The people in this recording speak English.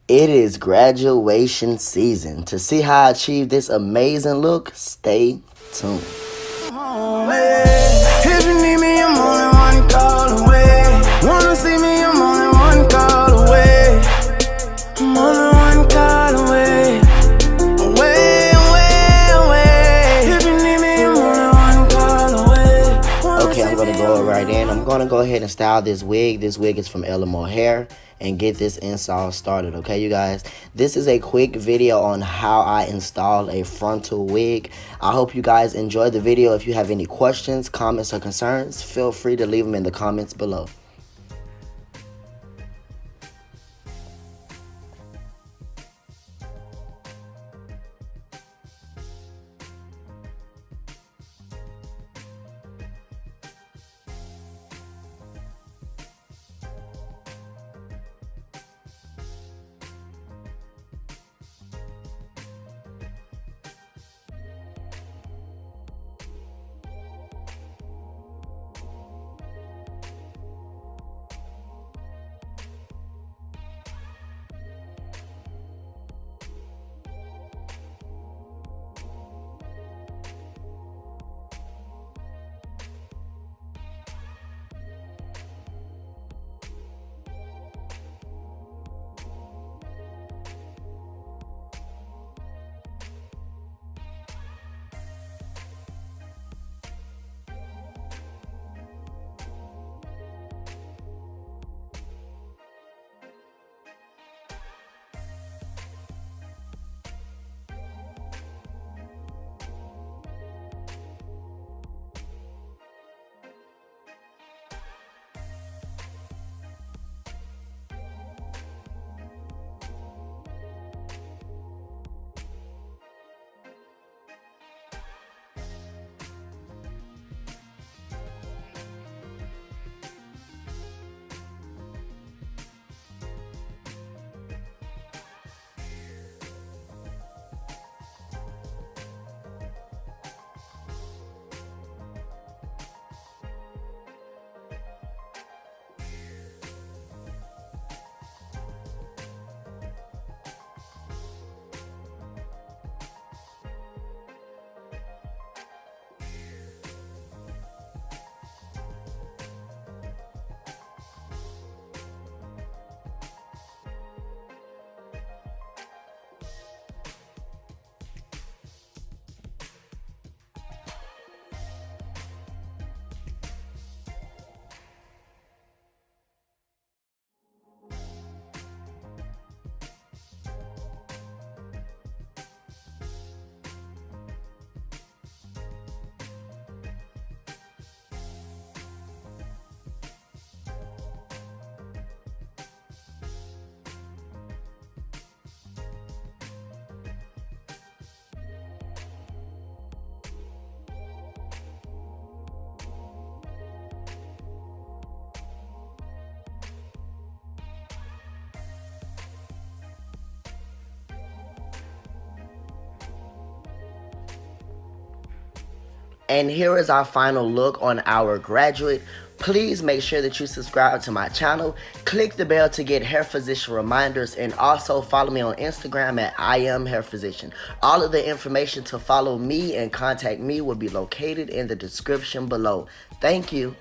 It is graduation season. To see how I achieve this amazing look, stay tuned. If you need me, I'm only one call away. Wanna see me, I'm only one call away. I'm only one call away. Away, away, away. If you need me, I'm only one call away. Okay, I'm gonna go right in. I'm gonna go ahead and style this wig. This wig is from Elemo Hair, and get this install started. Okay, you guys, this is a quick video on how I install a frontal wig. I hope you guys enjoy the video. If you have any questions, comments, or concerns, feel free to leave them in the comments below. And here is our final look on our graduate. Please make sure that you subscribe to my channel, click the bell to get hair physician reminders, and also follow me on Instagram at I Am Hair Physician. All of the information to follow me and contact me will be located in the description below. Thank you.